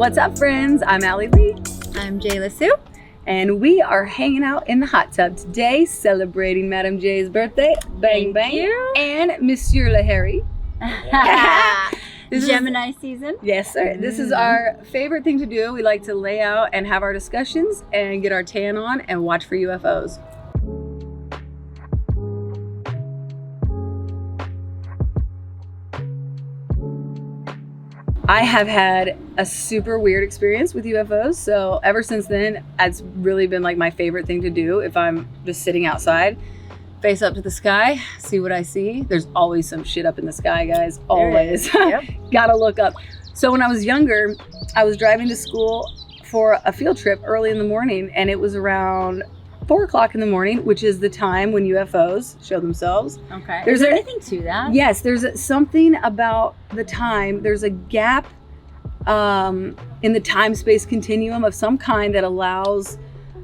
What's up, friends? I'm Allie Lee. I'm Jala Sue. And we are hanging out in the hot tub today, celebrating Madame J's birthday. Bang, Thank bang. you. And Monsieur Lahari. Gemini season. Yes, sir. This is our favorite thing to do. We like to lay out and have our discussions and get our tan on and watch for UFOs. I have had a super weird experience with UFOs. So ever since then, it's really been like my favorite thing to do if I'm just sitting outside, face up to the sky, see what I see. There's always some shit up in the sky, guys. Always. Yep. Gotta look up. So when I was younger, I was driving to school for a field trip early in the morning, and it was around 4 o'clock in the morning, which is the time when UFOs show themselves. Okay. Is there anything to that? Yes, there's something about the time. There's a gap in the time-space continuum of some kind that allows,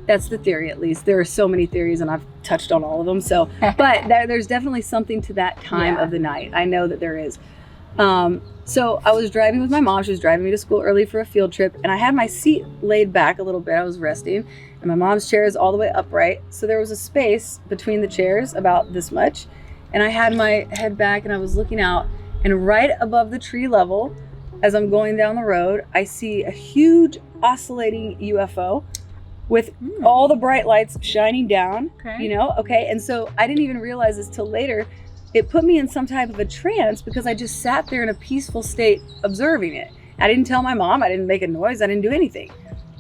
that's the theory at least. There are so many theories and I've touched on all of them. So, but there's definitely something to that time of the night. I know that there is. So I was driving with my mom. She was driving me to school early for a field trip, and I had my seat laid back a little bit. I was resting, and my mom's chair is all the way upright. So there was a space between the chairs about this much, and I had my head back and I was looking out, and right above the tree level, as I'm going down the road, I see a huge oscillating UFO with all the bright lights shining down, and so I didn't even realize this till later. It put me in some type of a trance because I just sat there in a peaceful state observing it. I didn't tell my mom, I didn't make a noise, I didn't do anything.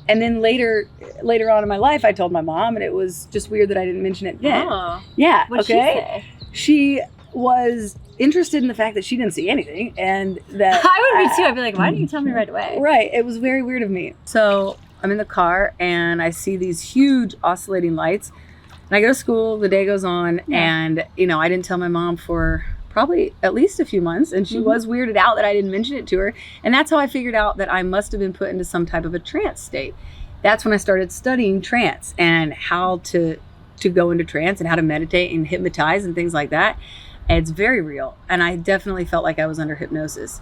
And then later on in my life, I told my mom, and it was just weird that I didn't mention it then. Oh. Yeah, What'd she say? She was interested in the fact that she didn't see anything, and that I would be too. I'd be like, why didn't you tell me right away? Right, it was very weird of me. So I'm in the car and I see these huge oscillating lights, and I go to school, the day goes on, and I didn't tell my mom for probably at least a few months, and she was weirded out that I didn't mention it to her. And that's how I figured out that I must have been put into some type of a trance state. That's when I started studying trance and how to go into trance and how to meditate and hypnotize and things like that. And it's very real, and I definitely felt like I was under hypnosis.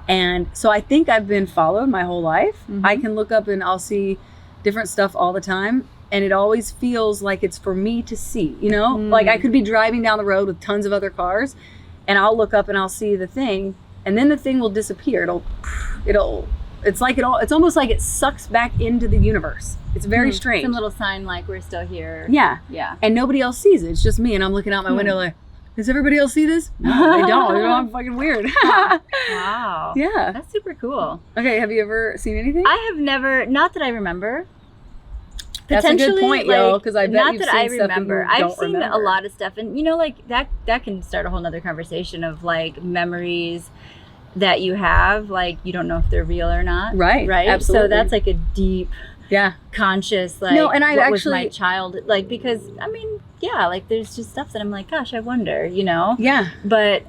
And so I think I've been followed my whole life. I can look up and I'll see different stuff all the time, and it always feels like it's for me to see, like I could be driving down the road with tons of other cars, and I'll look up and I'll see the thing, and then the thing will disappear. It's almost like it sucks back into the universe. It's very strange. Some little sign like we're still here. Yeah. And nobody else sees it. It's just me, and I'm looking out my window like, does everybody else see this? No, they don't. I'm fucking weird. Wow. Yeah. That's super cool. Okay, have you ever seen anything? I have never, not that I remember. That's a good point, yo, because I bet you've seen stuff and you don't remember. I've seen a lot of stuff, and that can start a whole nother conversation of like memories that you have, like you don't know if they're real or not. Right. Absolutely. So that's like a deep, conscious, like, no, and I what actually, was my child, like, because like there's just stuff that I'm like, gosh, I wonder, Yeah. But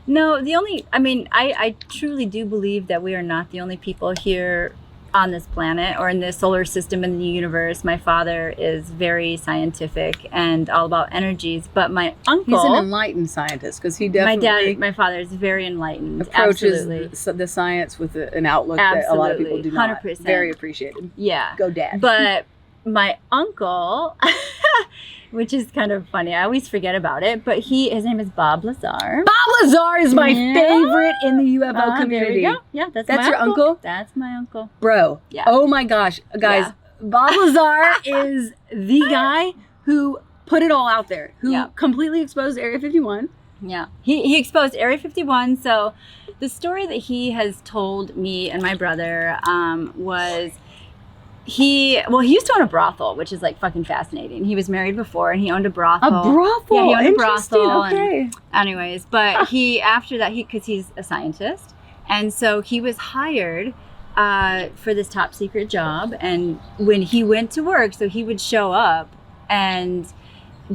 no, I truly do believe that we are not the only people here on this planet or in the solar system, in the universe. My father is very scientific and all about energies, but my uncle, he's an enlightened scientist, because he definitely my father is very enlightened, approaches the science with an outlook that a lot of people do not. 100%. Very appreciated. Yeah. Go dad. But my uncle, which is kind of funny, I always forget about it, but his name is Bob Lazar. Bob Lazar is my favorite in the UFO community. There we go. Yeah, that's my your uncle? That's my uncle. Bro. Yeah. Oh my gosh. Guys, Bob Lazar is the guy who put it all out there, who completely exposed Area 51. Yeah. He exposed Area 51. So the story that he has told me and my brother was he used to own a brothel, which is like fucking fascinating. He was married before, and he owned a brothel. A brothel? Yeah, he owned a brothel. Okay. Anyways, but after that, because he's a scientist, and so he was hired for this top secret job. And when he went to work, so he would show up, and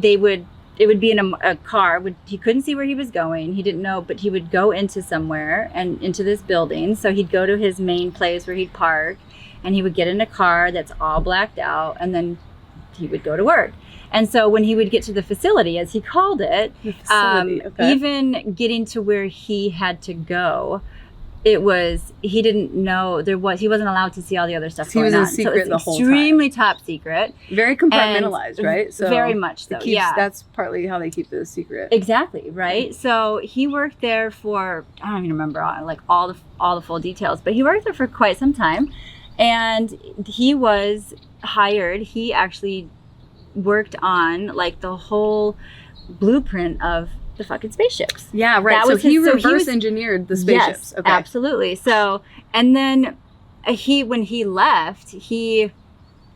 it would be in a car. He couldn't see where he was going. He didn't know, but he would go into somewhere and into this building. So he'd go to his main place where he'd park, and he would get in a car that's all blacked out, and then he would go to work. And so when he would get to the facility, as he called it, even getting to where he had to go, he didn't know he wasn't allowed to see all the other stuff He going was in on. secret So it's the whole time. extremely top secret. Very compartmentalized, And right? So very much so. Yeah. That's partly how they keep it a secret. Exactly, right? So he worked there for, I don't even remember like all the full details, but he worked there for quite some time, and he was hired. He actually worked on like the whole blueprint of the fucking spaceships. Yeah, right. So he reverse engineered the spaceships. Yes, absolutely. So, and then when he left, he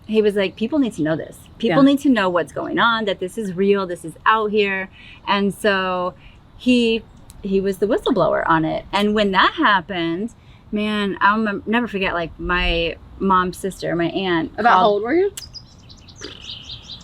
was like, people need to know this. People need to know what's going on, that this is real, this is out here. And so he was the whistleblower on it. And when that happened, man, I'll never forget, like my mom's sister, my aunt. About how old were you?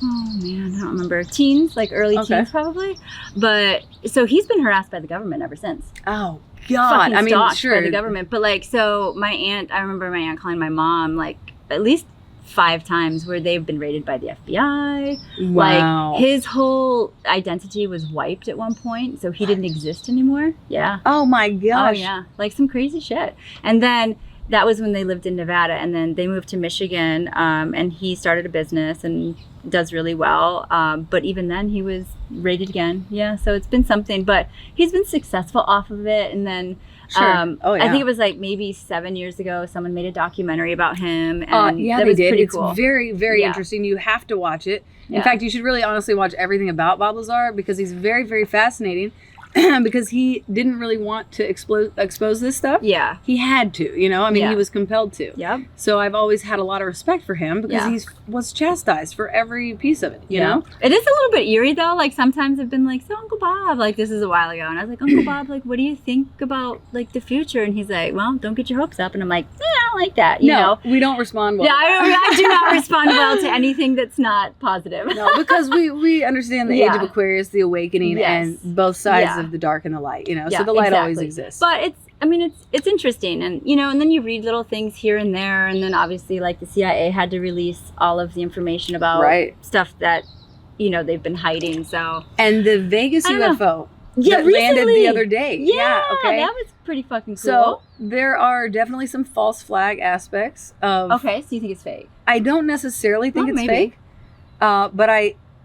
Oh man, I don't remember. Teens, like early teens probably. But so he's been harassed by the government ever since. Oh God. I mean, sure. By the government. But like, so my aunt, I remember my aunt calling my mom like at least 5 times where they've been raided by the FBI. Wow. Like his whole identity was wiped at one point, so he didn't exist anymore. Yeah. Oh my gosh. Oh yeah. Like some crazy shit. And then that was when they lived in Nevada, and then they moved to Michigan, and he started a business and does really well. But even then he was raided again. Yeah. So it's been something, but he's been successful off of it. And then I think it was like maybe 7 years ago, someone made a documentary about him. And yeah, that they was did. pretty It's cool. very, very interesting. You have to watch it. In fact, you should really honestly watch everything about Bob Lazar, because he's very, very fascinating. Because he didn't really want to expose this stuff. Yeah. He had to, I mean, he was compelled to. Yep. So I've always had a lot of respect for him, because he was chastised for every piece of it, you know? It is a little bit eerie, though. Like, sometimes I've been like, so Uncle Bob, like, this is a while ago. And I was like, Uncle Bob, like, what do you think about, like, the future? And he's like, well, don't get your hopes up. And I'm like, I don't like that, you know? We don't respond well. Yeah, I do not respond well to anything that's not positive. No, because we understand the age of Aquarius, the awakening, and both sides of the dark and the light, so the light always exists. But it's interesting, and and then you read little things here and there, and then obviously like the CIA had to release all of the information about stuff that they've been hiding. So, and the Vegas UFO that landed the other day. Yeah, that was pretty fucking cool. So there are definitely some false flag aspects of. Okay, so you think it's fake? I don't necessarily think it's fake, but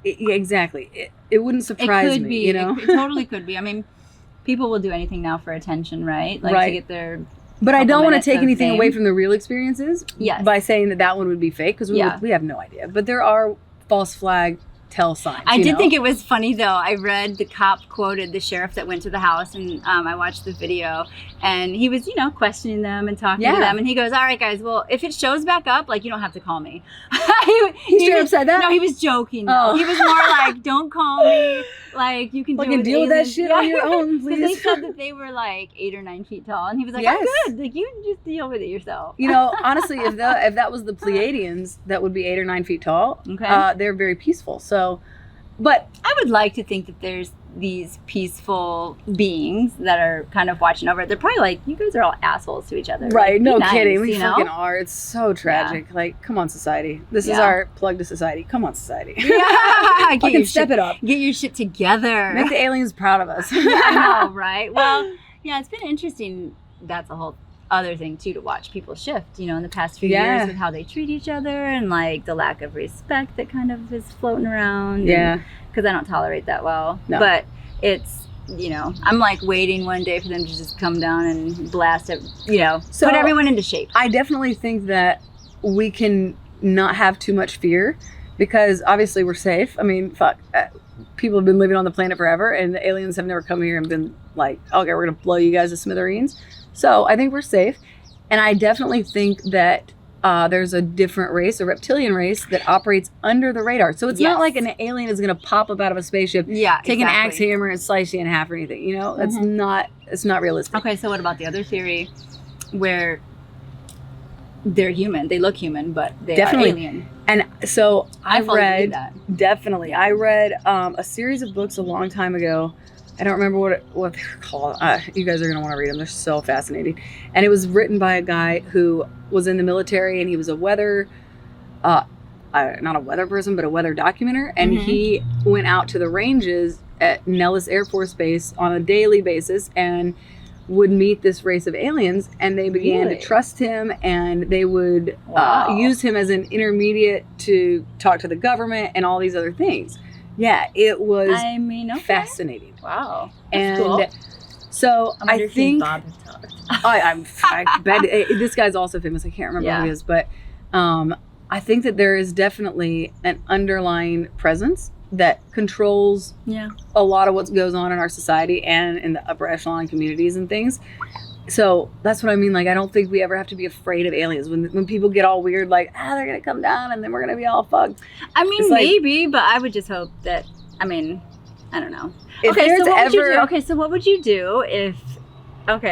exactly. It wouldn't surprise me. It totally could be. I mean, people will do anything now for attention, right? Like to get their. But I don't want to take anything away from the real experiences by saying that one would be fake, because we have no idea. But there are false flag tell signs. I did think it was funny, though. I read the cop quoted the sheriff that went to the house, and I watched the video, and he was, questioning them and talking to them, and he goes, all right, guys, well, if it shows back up, like, you don't have to call me. he straight up said that? No, he was joking. He was more like, don't call me. Like, you can deal with that shit on your own, please. They said that they were like 8 or 9 feet tall, and he was like, I'm good. Like, you just deal with it yourself. Honestly, if that was the Pleiadians, that would be 8 or 9 feet tall. Okay. They're very peaceful. So, but I would like to think that there's these peaceful beings that are kind of watching over it. They're probably like, you guys are all assholes to each other. Right. Like, no kidding. We fucking are. It's so tragic. Like, come on, society. This is our plug to society. Come on, society. Yeah. Step it up. Get your shit together. Make the aliens proud of us. I know, right? Well, yeah, it's been interesting. That's a whole other thing too, to watch people shift, in the past few years with how they treat each other, and like the lack of respect that kind of is floating around. Yeah. Because I don't tolerate that well. No. But it's, I'm like waiting one day for them to just come down and blast it, put everyone into shape. I definitely think that we can not have too much fear, because obviously we're safe. I mean, fuck. People have been living on the planet forever, and the aliens have never come here and been like, okay, we're going to blow you guys to smithereens. So I think we're safe. And I definitely think that there's a different race, a reptilian race, that operates under the radar. So it's not like an alien is going to pop up out of a spaceship, take an axe hammer and slice you in half or anything. That's it's not realistic. Okay, so what about the other theory where they're human, they look human, but they are alien? And so I read a series of books a long time ago. I don't remember what they're called. You guys are going to want to read them. They're so fascinating. And it was written by a guy who was in the military, and he was a weather, not a weather person, but a weather documenter. And he went out to the ranges at Nellis Air Force Base on a daily basis and would meet this race of aliens, and they began Really? to trust him, and they would Wow. use him as an intermediate to talk to the government and all these other things. Yeah, it was I mean, okay. fascinating. Wow. That's And cool. so I wonder I if he and think Bob have talked. I bet this guy's also famous. I can't remember who he is, but I think that there is definitely an underlying presence that controls Yeah. a lot of what goes on in our society and in the upper echelon communities and things. So that's what I mean. Like, I don't think we ever have to be afraid of aliens. When people get all weird, like, they're going to come down and then we're going to be all fucked. I mean, It's like- maybe, but I would just hope that, I mean, I don't know. If Okay, there's so what would you ever- do? Okay, so what would you do if,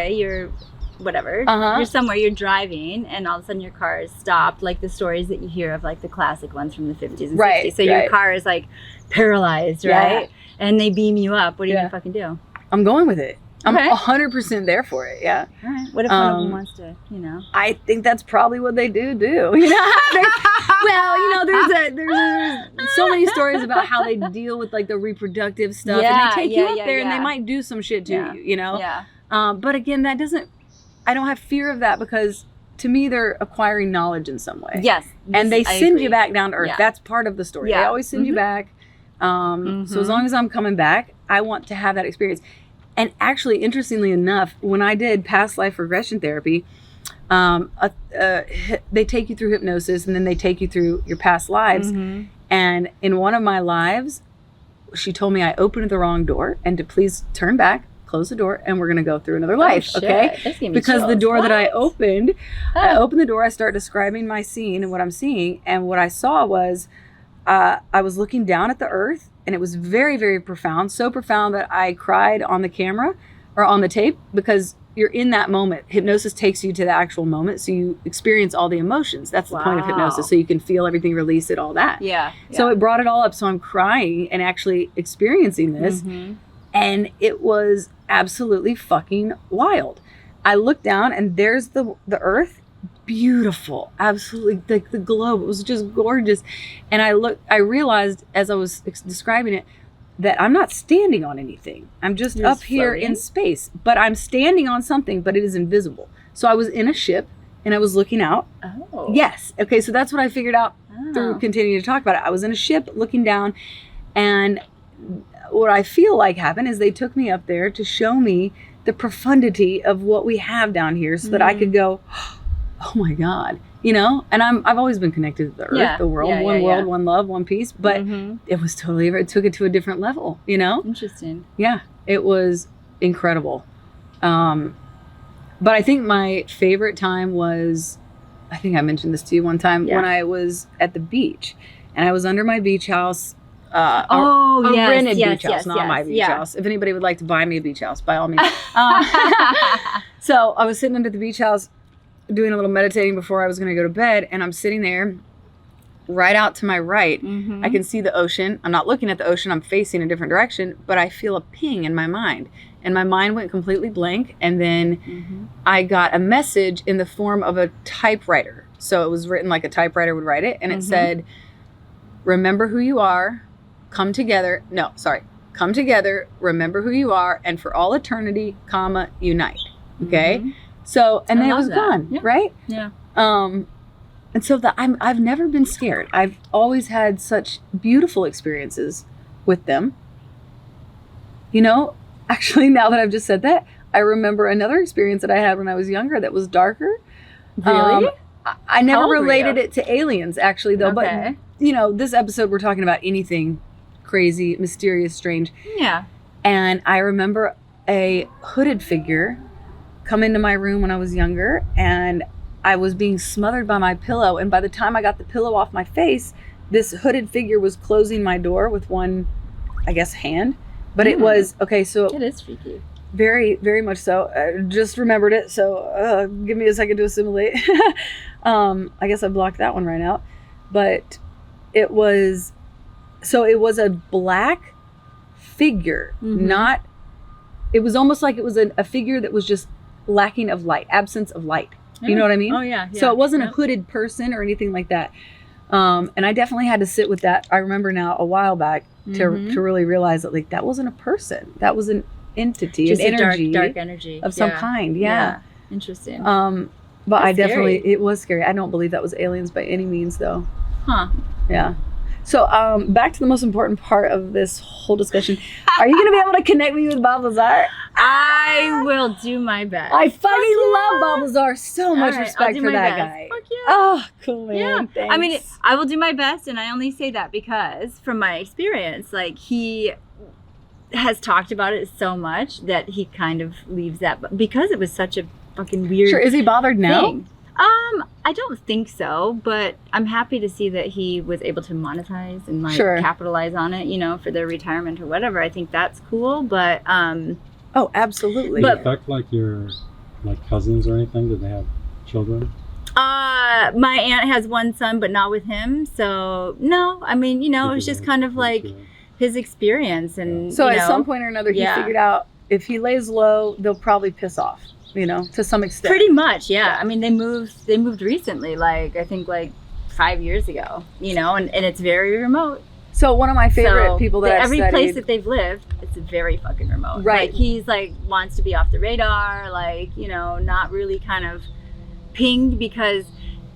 you're, whatever, Uh-huh. you're somewhere, you're driving, and all of a sudden your car is stopped, like the stories that you hear of, like the classic ones from the 50s and Right, 60s. So your right. car is like paralyzed, Yeah. right? And they beam you up. What are you Yeah. gonna fucking do? I'm going with it. I'm Okay. 100% there for it. Yeah. All right. What if one of them Um, wants to, you know? I think that's probably what they do. You know, well, you know, there's so many stories about how they deal with like the reproductive stuff, Yeah, and they take you yeah, up yeah, there, and yeah. they might do some shit to Yeah. you. You know. Yeah. But again, that doesn't. I don't have fear of that because to me, they're acquiring knowledge in some way. Yes. And they I send agree. you back down to earth. Yeah. That's part of the story. They Yeah. always send you Mhm. back. So as Mhm. long as I'm coming back, I want to have that experience. And actually, interestingly enough, when I did past life regression therapy, they take you through hypnosis, and then they take you through your past lives. Mhm. And in one of my lives, she told me I opened the wrong door and to please turn back, close the door, and we're going to go through another life. Oh, shit. Okay. This gave me Because the chills. door that I What? opened, I opened the door, I start describing my scene and what I'm seeing. And what I saw was I was looking down at the earth, and it was very, very profound. So profound that I cried on the camera or on the tape, because you're in that moment. Hypnosis takes you to the actual moment. So you experience all the emotions. That's the point of Wow. hypnosis. So you can feel everything, release it, all that. Yeah. So it brought it all up. So I'm crying and actually experiencing this. Mhm. And it was absolutely fucking wild. I looked down, and there's the earth, beautiful, absolutely, like the globe. It was just gorgeous. And I realized as I was describing it that I'm not standing on anything. I'm just You're up just here floating? in space, but I'm standing on something, but it is invisible. So I was in a ship, and I was looking out. Oh. Yes. Okay. So that's what I figured out through Oh. continuing to talk about it. I was in a ship looking down, and what I feel like happened is they took me up there to show me the profundity of what we have down here, so that I could go, oh my God, you know. And I've always been connected to the earth, Yeah. the world, Yeah, one yeah, world, yeah. one love, one peace. But Mhm. it was totally, it took it to a different level, you know. Interesting. Yeah, it was incredible. But I think my favorite time was, I think I mentioned this to you one time, Yeah. when I was at the beach, and I was under my beach house. A yes, rented yes, beach house, yes, not yes, my beach yeah. house. If anybody would like to buy me a beach house, by all means. So I was sitting under the beach house doing a little meditating before I was going to go to bed, and I'm sitting there right out to my right. Mhm. I can see the ocean. I'm not looking at the ocean. I'm facing a different direction, but I feel a ping in my mind. And my mind went completely blank. And then Mhm. I got a message in the form of a typewriter. So it was written like a typewriter would write it. And it Mhm. said, remember who you are, come together. No, sorry. Come together, remember who you are, and for all eternity, comma, unite. Okay. Mhm. So, and I then it love was that. gone. Yeah. Right. Yeah. And so I've never been scared. I've always had such beautiful experiences with them. You know, actually, now that I've just said that, I remember another experience that I had when I was younger that was darker. Really? I never How old were related you? it to aliens, actually, though. Okay. But, you know, this episode, we're talking about anything crazy, mysterious, strange. Yeah. And I remember a hooded figure come into my room when I was younger, and I was being smothered by my pillow. And by the time I got the pillow off my face, this hooded figure was closing my door with one, I guess, hand. But it was, okay, so It is freaky. very, very much so. I just remembered it. So give me a second to assimilate. I guess I blocked that one right out. But it was a black figure, Mhm. it was almost like it was a figure that was just lacking of light, absence of light. You know what I mean? Oh yeah. So it wasn't yeah. a hooded person or anything like that. And I definitely had to sit with that. I remember now a while back to Mhm. really realize that, like, that wasn't a person. That was an entity, Just an a energy dark energy of some kind. Yeah. Interesting. But That's I definitely, scary. it was scary. I don't believe that was aliens by any means, though. Huh. Yeah. So back to the most important part of this whole discussion. Are you going to be able to connect me with Bob Lazar? I will do my best. I fucking love Bob Lazar. So much All right, I'll respect do for my that best. guy. Fuck yeah. Oh, cool, man. Yeah. Thanks. I mean, I will do my best, and I only say that because from my experience, like he has talked about it so much that he kind of leaves that because it was such a fucking weird Sure. Is he bothered now? thing. I don't think so, but I'm happy to see that he was able to monetize and like Sure. capitalize on it, you know, for their retirement or whatever. I think that's cool, but Oh, absolutely. Did But- it affect like your cousins or anything? Did they have children? my aunt has one son, but not with him. So no, I mean, you know, it was just kind of like his experience, and So you at know, some point or another, he yeah. figured out if he lays low, they'll probably piss off, you know, to some extent. pretty much, yeah. I mean, they moved recently, like I think like 5 years ago, you know, and it's very remote. So one of my favorite So, people that I've every studied, place that they've lived, it's very fucking remote. Right. Like he's like wants to be off the radar, like, you know, not really kind of pinged because,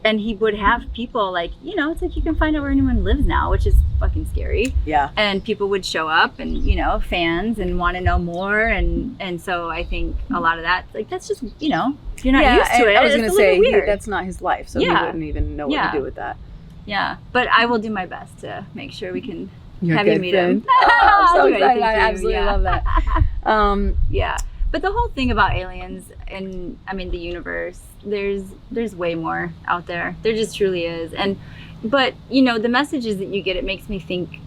and he would have people like, you know, it's like you can find out where anyone lives now, which is fucking scary. yeah, And people would show up and, you know, fans and want to know more. And so I think a lot of that, like, that's just, you know, if you're not yeah. used to and it, I was it's gonna a little say weird. that's not his life, so Yeah. he wouldn't even know what Yeah. to do with that. Yeah. But I will do my best to make sure we can You're have a you good meet friend. him. Oh, I'm so I'll do excited. anything I for you, absolutely yeah. love that. Yeah. But the whole thing about aliens and I mean the universe, there's way more out there. There just truly is. But you know, the messages that you get, it makes me think,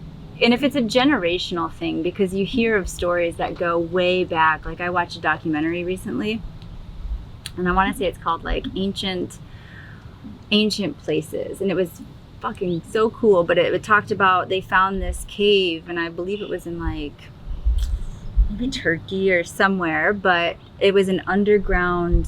and if it's a generational thing, because you hear of stories that go way back. Like I watched a documentary recently, and I want to say it's called like Ancient Places, and it was fucking so cool. But it talked about they found this cave, and I believe it was in like maybe Turkey or somewhere, but it was an underground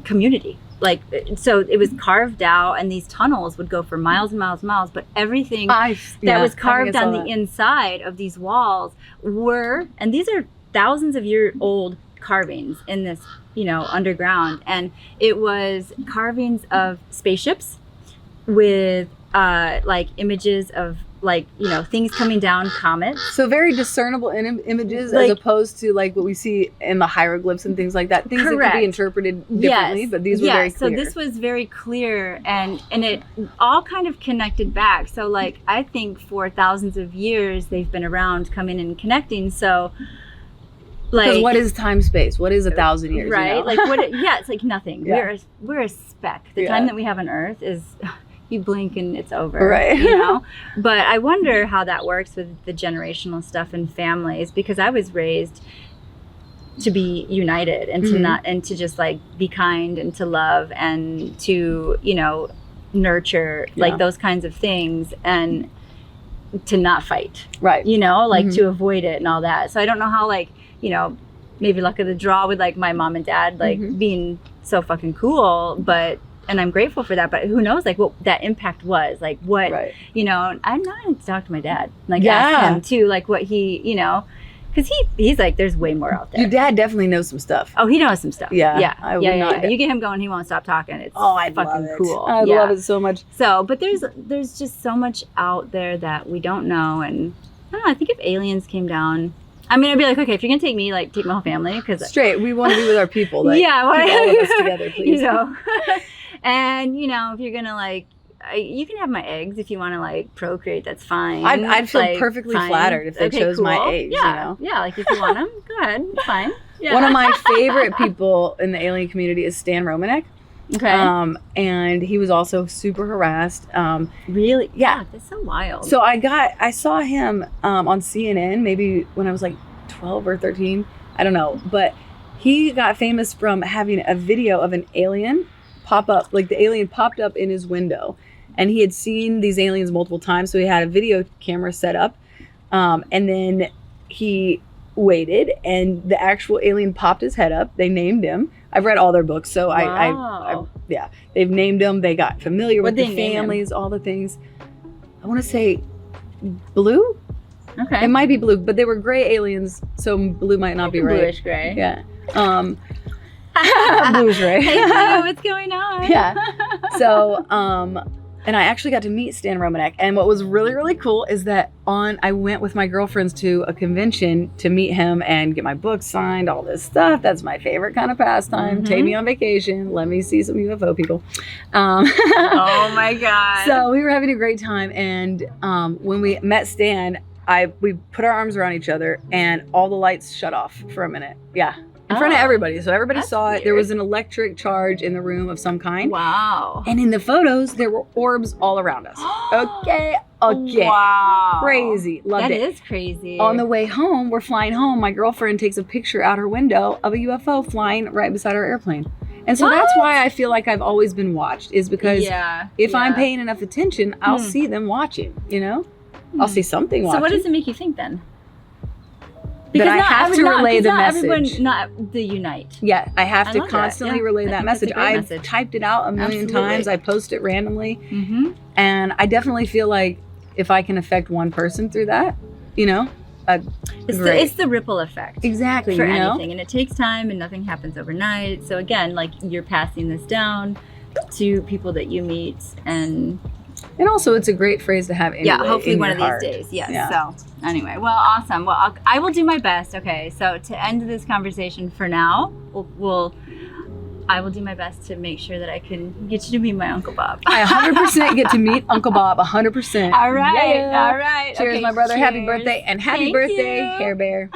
community. Like, so it was carved out, and these tunnels would go for miles and miles and miles, but everything that was carved on the inside of these walls were, and these are thousands of year old carvings in this, you know, underground, and it was carvings of spaceships with like images of like, you know, things coming down, comets. So very discernible images, Like- as opposed to like what we see in the hieroglyphs and things like that. Things that Correct. could be interpreted differently, Yes. but these were very so clear. this was very clear, and it all kind of connected back. So like I think for thousands of years they've been around, coming and connecting. So Because like what is time space? What is 1,000 years? right? You know? Like what? Yeah, it's like nothing. Yeah. We're a speck. The Yeah. time that we have on Earth is. You blink and it's over, Right. you know. But I wonder how that works with the generational stuff in families, because I was raised to be united and to Mhm. not, and to just like be kind and to love and to, you know, nurture, Yeah. like those kinds of things, and to not fight, Right. you know, like Mhm. to avoid it and all that. So I don't know how, like, you know, maybe luck of the draw with like my mom and dad like Mhm. being so fucking cool, but and I'm grateful for that, but who knows like what that impact was, like what, Right. you know. I'm not to talk to my dad, like Yeah. ask him too, like what he, you know, because he's like there's way more out there. Your dad definitely knows some stuff. Oh, he knows some stuff. Yeah, yeah, I would yeah, not- You get him going, he won't stop talking. It's Oh, I fucking love it. cool. I Yeah. love it so much. So, but there's just so much out there that we don't know, and I don't know. I think if aliens came down, I mean, I'd be like, okay, if you're gonna take me, like take my whole family, because Straight. We want to be with our people. Like, yeah, keep all of us together, please. You know, and you know, if you're gonna like, you can have my eggs if you want to like procreate. That's fine. I'd feel Like, perfectly fine. flattered if they Okay, chose my cool. eggs. Yeah, You know. yeah. Like if you want them, go ahead, fine. Yeah. One of my favorite people in the alien community is Stan Romanek. okay. And he was also super harassed. Really? yeah. That's so wild. So I saw him on CNN maybe when I was like 12 or 13. I don't know. But he got famous from having a video of an alien pop up. Like the alien popped up in his window. And he had seen these aliens multiple times. So he had a video camera set up. And then he waited and the actual alien popped his head up. They named him. I've read all their books. So Wow. yeah, they've named him. They got familiar with What'd the they name him? families, all the things. I want to say Blue. Okay. It might be blue, but they were gray aliens, so blue might not be right. Bluish gray. Yeah. Bluish gray. Hey, Blue, what's going on? Yeah. So, and I actually got to meet Stan Romanek. And what was really, really cool is that I went with my girlfriends to a convention to meet him and get my book signed, all this stuff. That's my favorite kind of pastime. Take me on vacation. Let me see some UFO people. Oh my God. So we were having a great time. And when we met Stan, we put our arms around each other and all the lights shut off for a minute. Yeah. In front of everybody. So everybody saw it. There was an electric charge in the room of some kind. Wow. And in the photos, there were orbs all around us. Okay. Wow. Crazy. Loved it. That is crazy. On the way home, we're flying home. My girlfriend takes a picture out her window of a UFO flying right beside our airplane. And so that's why I feel like I've always been watched, is because if I'm paying enough attention, I'll see them watching, you know? I'll see something watching. So what does it make you think then? That I have to relay the message. Everyone, not the unite. Yeah, I have to love that. constantly Yeah, relay I that think that's a message. great I've message. typed it out a million times. I post it randomly. Mm-hmm. And I definitely feel like if I can affect one person through that, you know, it's the ripple effect. Exactly. For you know? anything. And it takes time and nothing happens overnight. So again, like you're passing this down to people that you meet and also it's a great phrase to have anyway, hopefully in one your of these heart. days. Yes. Yeah. So anyway, well, awesome. Well, I will do my best. Okay. So to end this conversation for now, I will do my best to make sure that I can get you to meet my Uncle Bob. I 100% get to meet Uncle Bob, 100%. All right. Yeah. All right. Cheers, Okay, my brother. Happy cheers. birthday. And happy Thank birthday, you. Care Bear.